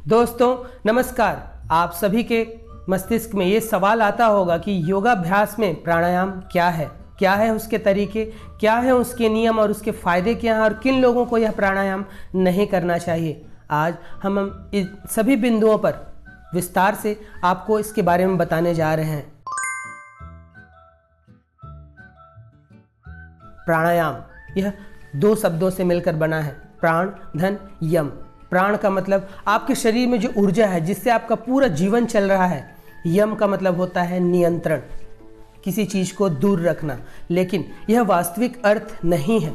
दोस्तों नमस्कार। आप सभी के मस्तिष्क में ये सवाल आता होगा कि योगाभ्यास में प्राणायाम क्या है उसके तरीके, क्या है उसके नियम और उसके फायदे क्या हैं और किन लोगों को यह प्राणायाम नहीं करना चाहिए। आज हम इन सभी बिंदुओं पर विस्तार से आपको इसके बारे में बताने जा रहे हैं। प्राणायाम यह दो शब्दों से मिलकर बना है, प्राण धन यम। प्राण का मतलब आपके शरीर में जो ऊर्जा है जिससे आपका पूरा जीवन चल रहा है। यम का मतलब होता है नियंत्रण, किसी चीज को दूर रखना। लेकिन यह वास्तविक अर्थ नहीं है।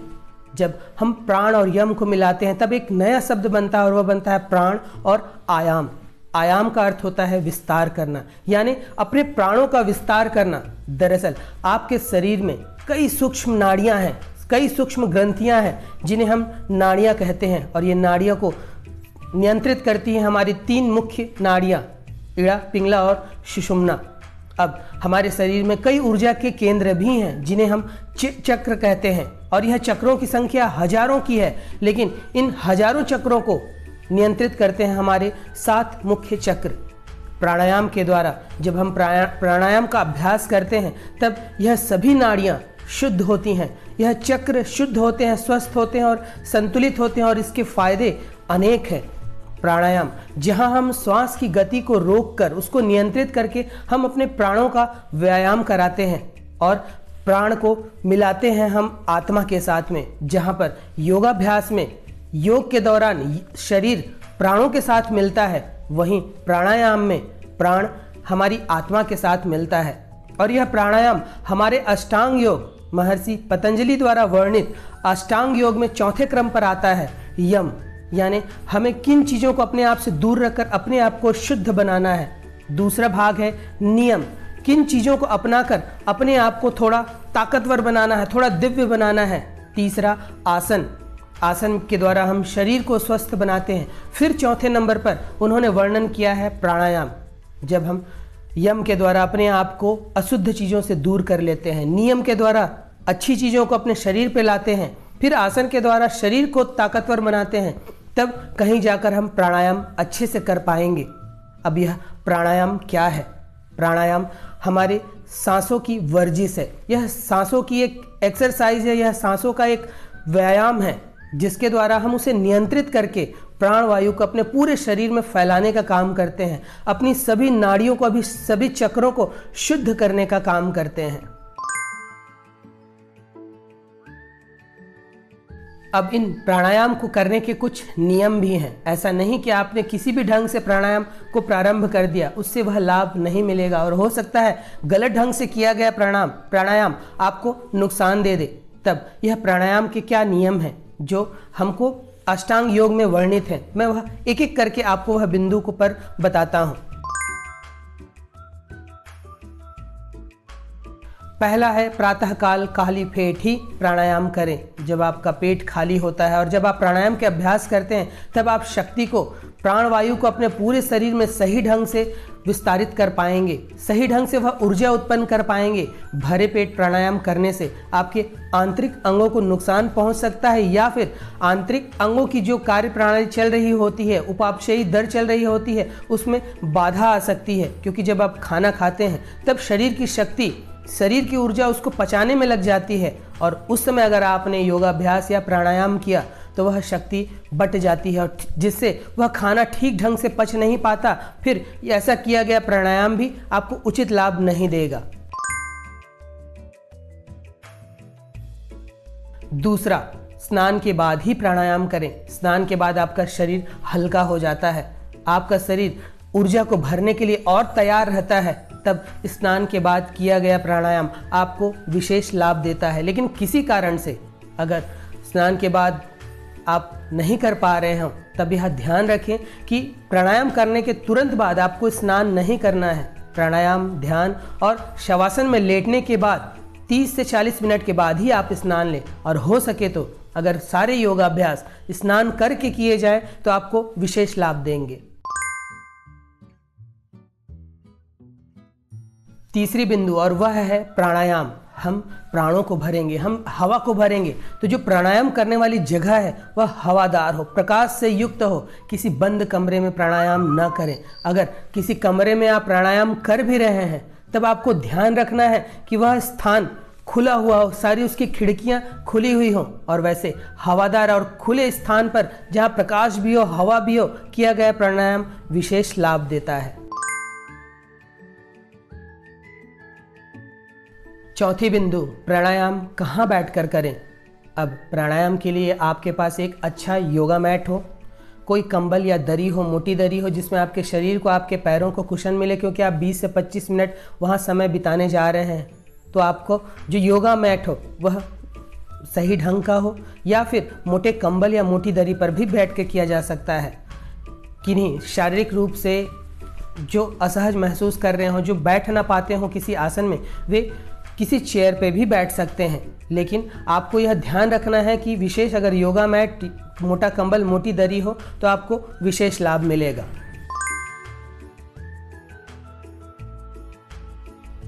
जब हम प्राण और यम को मिलाते हैं तब एक नया शब्द बनता है और वह बनता है प्राण और आयाम। आयाम का अर्थ होता है विस्तार करना, यानी अपने प्राणों का विस्तार करना। दरअसल आपके शरीर में कई सूक्ष्म नाड़ियां हैं, कई सूक्ष्म ग्रंथियां हैं जिन्हें हम नाड़ियां कहते हैं, और ये नाड़ियों को नियंत्रित करती हैं हमारी तीन मुख्य नाड़ियां, इड़ा, पिंगला और सुषुम्ना। अब हमारे शरीर में कई ऊर्जा के केंद्र भी हैं जिन्हें हम चक्र कहते हैं, और यह चक्रों की संख्या हजारों की है। लेकिन इन हजारों चक्रों को नियंत्रित करते हैं हमारे 7 मुख्य चक्र। प्राणायाम के द्वारा जब हम प्राणायाम का अभ्यास करते हैं तब यह सभी नाड़ियां शुद्ध होती हैं, यह चक्र शुद्ध होते हैं, स्वस्थ होते हैं और संतुलित होते हैं, और इसके फायदे अनेक हैं। प्राणायाम जहां हम श्वास की गति को रोककर उसको नियंत्रित करके हम अपने प्राणों का व्यायाम कराते हैं और प्राण को मिलाते हैं हम आत्मा के साथ में। जहां पर योगाभ्यास में योग के दौरान शरीर प्राणों के साथ मिलता है, वहीं प्राणायाम में प्राण हमारी आत्मा के साथ मिलता है। और यह प्राणायाम हमारे अष्टांग योग, महर्षि पतंजलि द्वारा वर्णित अष्टांग योग में चौथे क्रम पर आता है। यम यानी हमें किन चीज़ों को अपने आप से दूर रखकर अपने आप को शुद्ध बनाना है। दूसरा भाग है नियम, किन चीज़ों को अपनाकर अपने आप को थोड़ा ताकतवर बनाना है, थोड़ा दिव्य बनाना है। तीसरा आसन, आसन के द्वारा हम शरीर को स्वस्थ बनाते हैं। फिर चौथे नंबर पर उन्होंने वर्णन किया है प्राणायाम, जब हम यम के द्वारा अपने आप को अशुद्ध चीज़ों से दूर कर लेते हैं, नियम के द्वारा अच्छी चीज़ों को अपने शरीर पे लाते हैं, फिर आसन के द्वारा शरीर को ताकतवर बनाते हैं, तब कहीं जाकर हम प्राणायाम अच्छे से कर पाएंगे। अब यह प्राणायाम क्या है? प्राणायाम हमारे सांसों की वर्जिश है, यह सांसों की एक एक्सरसाइज है, यह सांसों का एक व्यायाम है जिसके द्वारा हम उसे नियंत्रित करके प्राणवायु को अपने पूरे शरीर में फैलाने का काम करते हैं, अपनी सभी नाड़ियों को, सभी चक्रों को शुद्ध करने का काम करते हैं। अब इन प्राणायाम को करने के कुछ नियम भी हैं। ऐसा नहीं कि आपने किसी भी ढंग से प्राणायाम को प्रारंभ कर दिया, उससे वह लाभ नहीं मिलेगा, और हो सकता है गलत ढंग से किया गया प्राणायाम आपको नुकसान दे दे। तब यह प्राणायाम के क्या नियम हैं जो हमको अष्टांग योग में वर्णित हैं, मैं वह एक एक करके आपको वह बिंदु को पर बताता हूँ। पहला है प्रातःकाल खाली पेट ही प्राणायाम करें। जब आपका पेट खाली होता है और जब आप प्राणायाम के अभ्यास करते हैं तब आप शक्ति को, प्राणवायु को अपने पूरे शरीर में सही ढंग से विस्तारित कर पाएंगे, सही ढंग से वह ऊर्जा उत्पन्न कर पाएंगे। भरे पेट प्राणायाम करने से आपके आंतरिक अंगों को नुकसान पहुंच सकता है, या फिर आंतरिक अंगों की जो कार्य प्रणाली चल रही होती है, उपापचयी दर चल रही होती है, उसमें बाधा आ सकती है। क्योंकि जब आप खाना खाते हैं तब शरीर की शक्ति, शरीर की ऊर्जा उसको पचाने में लग जाती है, और उस समय अगर आपने योगाभ्यास या प्राणायाम किया तो वह शक्ति बट जाती है, और जिससे वह खाना ठीक ढंग से पच नहीं पाता। फिर ऐसा किया गया प्राणायाम भी आपको उचित लाभ नहीं देगा। दूसरा, स्नान के बाद ही प्राणायाम करें। स्नान के बाद आपका शरीर हल्का हो जाता है, आपका शरीर ऊर्जा को भरने के लिए और तैयार रहता है। तब स्नान के बाद किया गया प्राणायाम आपको विशेष लाभ देता है। लेकिन किसी कारण से अगर स्नान के बाद आप नहीं कर पा रहे हो तब यह ध्यान रखें कि प्राणायाम करने के तुरंत बाद आपको स्नान नहीं करना है। प्राणायाम, ध्यान और शवासन में लेटने के बाद 30 से 40 मिनट के बाद ही आप स्नान लें, और हो सके तो अगर सारे योगाभ्यास स्नान करके किए जाए तो आपको विशेष लाभ देंगे। तीसरी बिंदु, और वह है प्राणायाम हम प्राणों को भरेंगे, हम हवा को भरेंगे, तो जो प्राणायाम करने वाली जगह है वह हवादार हो, प्रकाश से युक्त हो। किसी बंद कमरे में प्राणायाम न करें। अगर किसी कमरे में आप प्राणायाम कर भी रहे हैं तब आपको ध्यान रखना है कि वह स्थान खुला हुआ हो, सारी उसकी खिड़कियां खुली हुई हों, और वैसे हवादार और खुले स्थान पर जहां प्रकाश भी हो, हवा भी हो, किया गया प्राणायाम विशेष लाभ देता है। चौथी बिंदु, प्राणायाम कहाँ बैठकर करें। अब प्राणायाम के लिए आपके पास एक अच्छा योगा मैट हो, कोई कंबल या दरी हो, मोटी दरी हो, जिसमें आपके शरीर को, आपके पैरों को कुशन मिले, क्योंकि आप 20 से 25 मिनट वहाँ समय बिताने जा रहे हैं। तो आपको जो योगा मैट हो वह सही ढंग का हो, या फिर मोटे कंबल या मोटी दरी पर भी बैठ के किया जा सकता है। किन्हीं शारीरिक रूप से जो असहज महसूस कर रहे हों, जो बैठ ना पाते हों किसी आसन में, वे किसी चेयर पे भी बैठ सकते हैं। लेकिन आपको यह ध्यान रखना है कि विशेष अगर योगा मैट, मोटा कंबल, मोटी दरी हो तो आपको विशेष लाभ मिलेगा।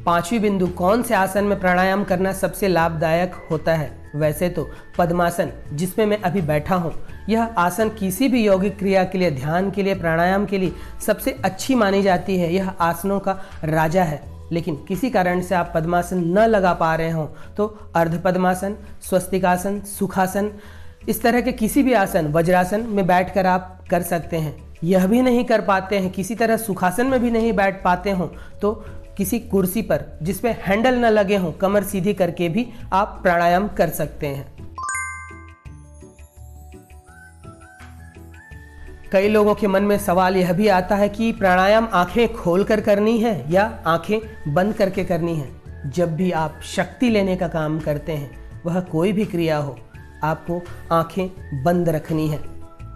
पांचवी बिंदु, कौन से आसन में प्राणायाम करना सबसे लाभदायक होता है। वैसे तो पद्मासन, जिसमें मैं अभी बैठा हूँ, यह आसन किसी भी यौगिक क्रिया के लिए, ध्यान के लिए, प्राणायाम के लिए सबसे अच्छी मानी जाती है। यह आसनों का राजा है। लेकिन किसी कारण से आप पद्मासन न लगा पा रहे हो तो अर्ध पद्मासन, स्वस्तिकासन, सुखासन, इस तरह के किसी भी आसन, वज्रासन में बैठकर आप कर सकते हैं। यह भी नहीं कर पाते हैं, किसी तरह सुखासन में भी नहीं बैठ पाते हो तो किसी कुर्सी पर जिसपे हैंडल न लगे हों, कमर सीधी करके भी आप प्राणायाम कर सकते हैं। कई लोगों के मन में सवाल यह भी आता है कि प्राणायाम आंखें खोलकर करनी है या आंखें बंद करके करनी है। जब भी आप शक्ति लेने का काम करते हैं, वह कोई भी क्रिया हो, आपको आंखें बंद रखनी है।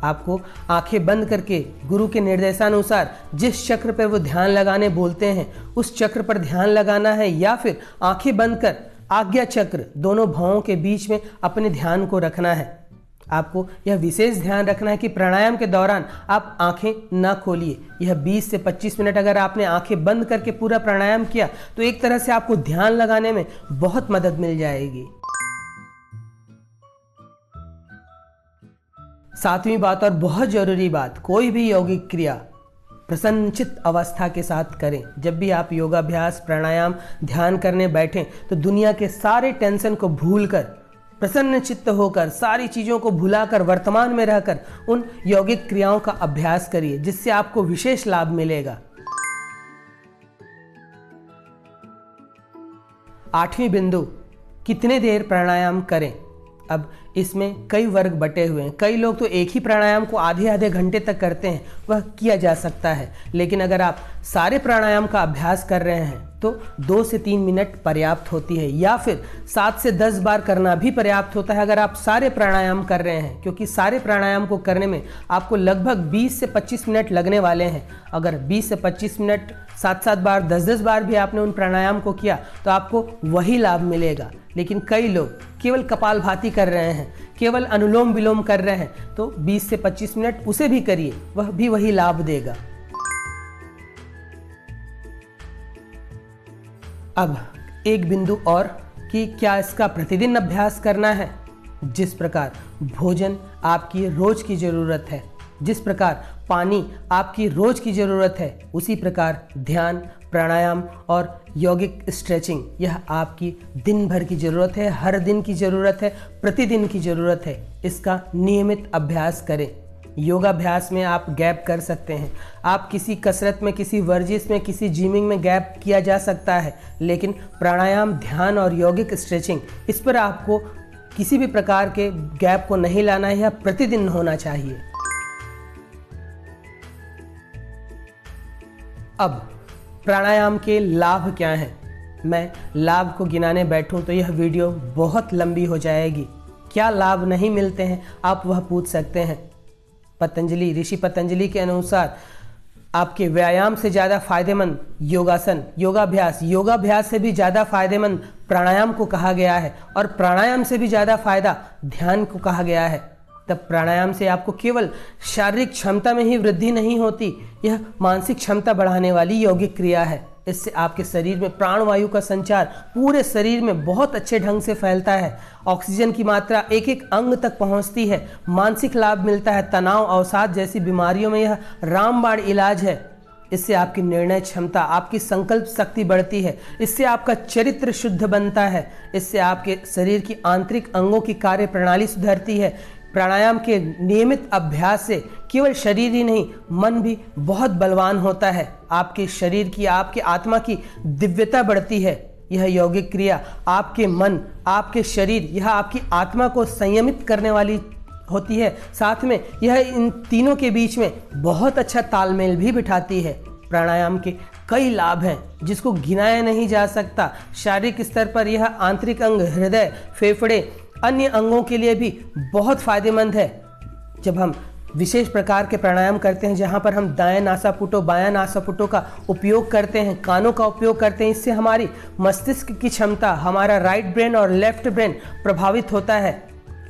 आपको आंखें बंद करके गुरु के निर्देशानुसार जिस चक्र पर वो ध्यान लगाने बोलते हैं उस चक्र पर ध्यान लगाना है, या फिर आंखें बंद कर आज्ञा चक्र, दोनों भौं के बीच में अपने ध्यान को रखना है। आपको यह विशेष ध्यान रखना है कि प्राणायाम के दौरान आप आंखें ना खोलिए। यह 20 से 25 मिनट अगर आपने आंखें बंद करके पूरा प्राणायाम किया तो एक तरह से आपको ध्यान लगाने में बहुत मदद मिल जाएगी। सातवीं बात और बहुत जरूरी बात, कोई भी यौगिक क्रिया प्रसन्नचित अवस्था के साथ करें। जब भी आप योगाभ्यास, प्राणायाम, ध्यान करने बैठें तो दुनिया के सारे टेंशन को भूलकर, प्रसन्न चित्त होकर, सारी चीज़ों को भुलाकर, वर्तमान में रहकर उन यौगिक क्रियाओं का अभ्यास करिए, जिससे आपको विशेष लाभ मिलेगा। आठवीं बिंदु, कितने देर प्राणायाम करें। अब इसमें कई वर्ग बटे हुए हैं। कई लोग तो एक ही प्राणायाम को आधे आधे घंटे तक करते हैं, वह किया जा सकता है। लेकिन अगर आप सारे प्राणायाम का अभ्यास कर रहे हैं तो 2 से 3 मिनट पर्याप्त होती है, या फिर 7 से 10 बार करना भी पर्याप्त होता है अगर आप सारे प्राणायाम कर रहे हैं, क्योंकि सारे प्राणायाम को करने में आपको लगभग 20 से 25 मिनट लगने वाले हैं। अगर 20 से 25 मिनट 7-7 बार, 10-10 बार भी आपने उन प्राणायाम को किया तो आपको वही लाभ मिलेगा। लेकिन कई लोग केवल कपालभाति कर रहे हैं, केवल अनुलोम विलोम कर रहे हैं, तो 20 से 25 मिनट उसे भी करिए, वह भी वही लाभ देगा। अब एक बिंदु और कि क्या इसका प्रतिदिन अभ्यास करना है। जिस प्रकार भोजन आपकी रोज की जरूरत है, जिस प्रकार पानी आपकी रोज की जरूरत है, उसी प्रकार ध्यान, प्राणायाम और यौगिक स्ट्रेचिंग यह आपकी दिन भर की ज़रूरत है, हर दिन की ज़रूरत है, प्रतिदिन की ज़रूरत है। इसका नियमित अभ्यास करें। योगाभ्यास में आप गैप कर सकते हैं, आप किसी कसरत में, किसी वर्जिश में, किसी जिमिंग में गैप किया जा सकता है, लेकिन प्राणायाम, ध्यान और यौगिक स्ट्रेचिंग, इस पर आपको किसी भी प्रकार के गैप को नहीं लाना है, यह प्रतिदिन होना चाहिए। अब प्राणायाम के लाभ क्या हैं? मैं लाभ को गिनाने बैठूं तो यह वीडियो बहुत लंबी हो जाएगी। क्या लाभ नहीं मिलते हैं, आप वह पूछ सकते हैं। पतंजलि, ऋषि पतंजलि के अनुसार आपके व्यायाम से ज़्यादा फायदेमंद योगासन, योगाभ्यास से भी ज़्यादा फायदेमंद प्राणायाम को कहा गया है, और प्राणायाम से भी ज़्यादा फायदा ध्यान को कहा गया है। तब प्राणायाम से आपको केवल शारीरिक क्षमता में ही वृद्धि नहीं होती, यह मानसिक क्षमता बढ़ाने वाली यौगिक क्रिया है। इससे आपके शरीर में प्राणवायु का संचार पूरे शरीर में बहुत अच्छे ढंग से फैलता है। ऑक्सीजन की मात्रा एक एक अंग तक पहुंचती है। मानसिक लाभ मिलता है। तनाव, अवसाद जैसी बीमारियों में यह रामबाण इलाज है। इससे आपकी निर्णय क्षमता, आपकी संकल्प शक्ति बढ़ती है। इससे आपका चरित्र शुद्ध बनता है। इससे आपके शरीर की आंतरिक अंगों की कार्य प्रणाली सुधरती है। प्राणायाम के नियमित अभ्यास से केवल शरीर ही नहीं, मन भी बहुत बलवान होता है। आपके शरीर की, आपके आत्मा की दिव्यता बढ़ती है। यह यौगिक क्रिया आपके मन, आपके शरीर, यह आपकी आत्मा को संयमित करने वाली होती है। साथ में यह इन तीनों के बीच में बहुत अच्छा तालमेल भी बिठाती है। प्राणायाम के कई लाभ हैं जिसको गिनाया नहीं जा सकता। शारीरिक स्तर पर यह आंतरिक अंग, हृदय, फेफड़े, अन्य अंगों के लिए भी बहुत फायदेमंद है। जब हम विशेष प्रकार के प्राणायाम करते हैं जहां पर हम दाएं नासापुटो, बायां नासापुटो का उपयोग करते हैं, कानों का उपयोग करते हैं, इससे हमारी मस्तिष्क की क्षमता, हमारा राइट ब्रेन और लेफ्ट ब्रेन प्रभावित होता है।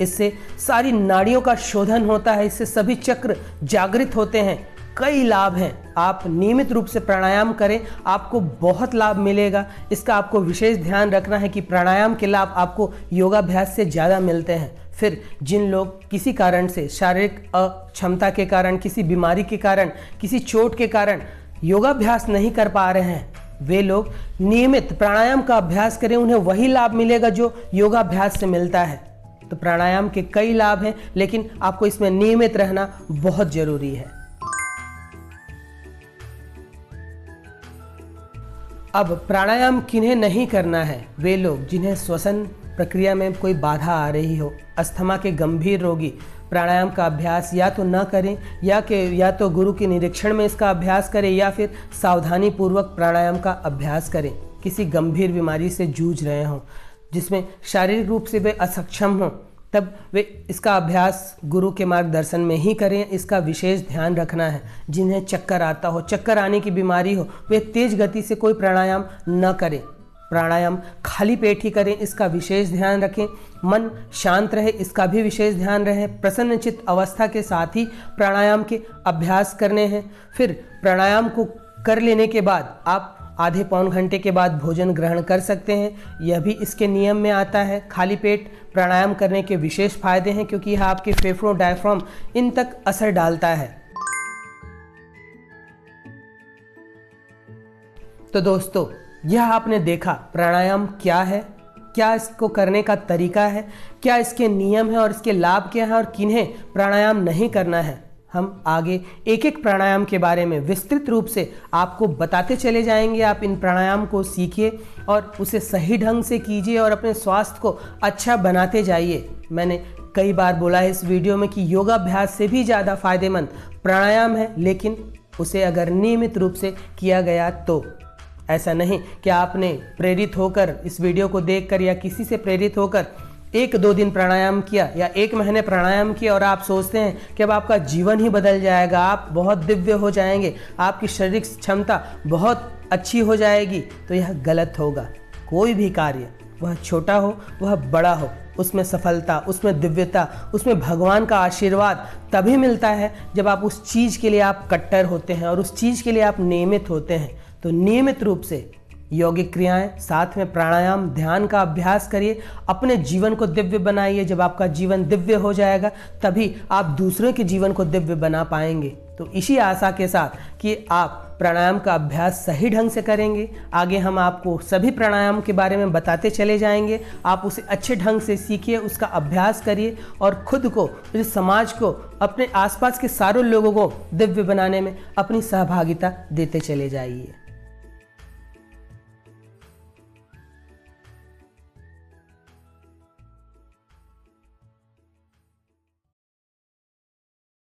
इससे सारी नाड़ियों का शोधन होता है। इससे सभी चक्र जागृत होते हैं। कई लाभ हैं। आप नियमित रूप से प्राणायाम करें, आपको बहुत लाभ मिलेगा। इसका आपको विशेष ध्यान रखना है कि प्राणायाम के लाभ आपको योगाभ्यास से ज़्यादा मिलते हैं। फिर जिन लोग किसी कारण से, शारीरिक अक्षमता के कारण, किसी बीमारी के कारण, किसी चोट के कारण योगाभ्यास नहीं कर पा रहे हैं, वे लोग नियमित प्राणायाम का अभ्यास करें। उन्हें वही लाभ मिलेगा जो योगाभ्यास से मिलता है। तो प्राणायाम के कई लाभ हैं, लेकिन आपको इसमें नियमित रहना बहुत जरूरी है। अब प्राणायाम किन्हें नहीं करना है? वे लोग जिन्हें श्वसन प्रक्रिया में कोई बाधा आ रही हो, अस्थमा के गंभीर रोगी प्राणायाम का अभ्यास या तो न करें या तो गुरु के निरीक्षण में इसका अभ्यास करें या फिर सावधानी पूर्वक प्राणायाम का अभ्यास करें। किसी गंभीर बीमारी से जूझ रहे हों जिसमें शारीरिक रूप से वे असक्षम हों, तब वे इसका अभ्यास गुरु के मार्गदर्शन में ही करें। इसका विशेष ध्यान रखना है। जिन्हें चक्कर आता हो, चक्कर आने की बीमारी हो, वे तेज गति से कोई प्राणायाम न करें। प्राणायाम खाली पेट ही करें, इसका विशेष ध्यान रखें। मन शांत रहे, इसका भी विशेष ध्यान रहे। प्रसन्नचित्त अवस्था के साथ ही प्राणायाम के अभ्यास करने हैं। फिर प्राणायाम को कर लेने के बाद आप आधे पौन घंटे के बाद भोजन ग्रहण कर सकते हैं। यह भी इसके नियम में आता है। खाली पेट प्राणायाम करने के विशेष फायदे हैं क्योंकि यह आपके फेफड़ों, डायफ्राम इन तक असर डालता है। तो दोस्तों, यह आपने देखा प्राणायाम क्या है, क्या इसको करने का तरीका है, क्या इसके नियम है और इसके लाभ क्या हैं और किन्हें प्राणायाम नहीं करना है। हम आगे एक एक प्राणायाम के बारे में विस्तृत रूप से आपको बताते चले जाएंगे। आप इन प्राणायाम को सीखिए और उसे सही ढंग से कीजिए और अपने स्वास्थ्य को अच्छा बनाते जाइए। मैंने कई बार बोला है इस वीडियो में कि योगाभ्यास से भी ज़्यादा फायदेमंद प्राणायाम है, लेकिन उसे अगर नियमित रूप से किया गया तो। ऐसा नहीं कि आपने प्रेरित होकर इस वीडियो को देखकर या किसी से प्रेरित होकर 1-2 दिन प्राणायाम किया या 1 महीने प्राणायाम किया और आप सोचते हैं कि अब आपका जीवन ही बदल जाएगा, आप बहुत दिव्य हो जाएंगे, आपकी शारीरिक क्षमता बहुत अच्छी हो जाएगी, तो यह गलत होगा। कोई भी कार्य, वह छोटा हो वह बड़ा हो, उसमें सफलता, उसमें दिव्यता, उसमें भगवान का आशीर्वाद तभी मिलता है जब आप उस चीज़ के लिए आप कट्टर होते हैं और उस चीज़ के लिए आप नियमित होते हैं। तो नियमित रूप से यौगिक क्रियाएं, साथ में प्राणायाम, ध्यान का अभ्यास करिए। अपने जीवन को दिव्य बनाइए। जब आपका जीवन दिव्य हो जाएगा तभी आप दूसरों के जीवन को दिव्य बना पाएंगे। तो इसी आशा के साथ कि आप प्राणायाम का अभ्यास सही ढंग से करेंगे, आगे हम आपको सभी प्राणायाम के बारे में बताते चले जाएंगे। आप उसे अच्छे ढंग से सीखिए, उसका अभ्यास करिए और खुद को, इस समाज को, अपने आसपास के सारे लोगों को दिव्य बनाने में अपनी सहभागिता देते चले जाइए।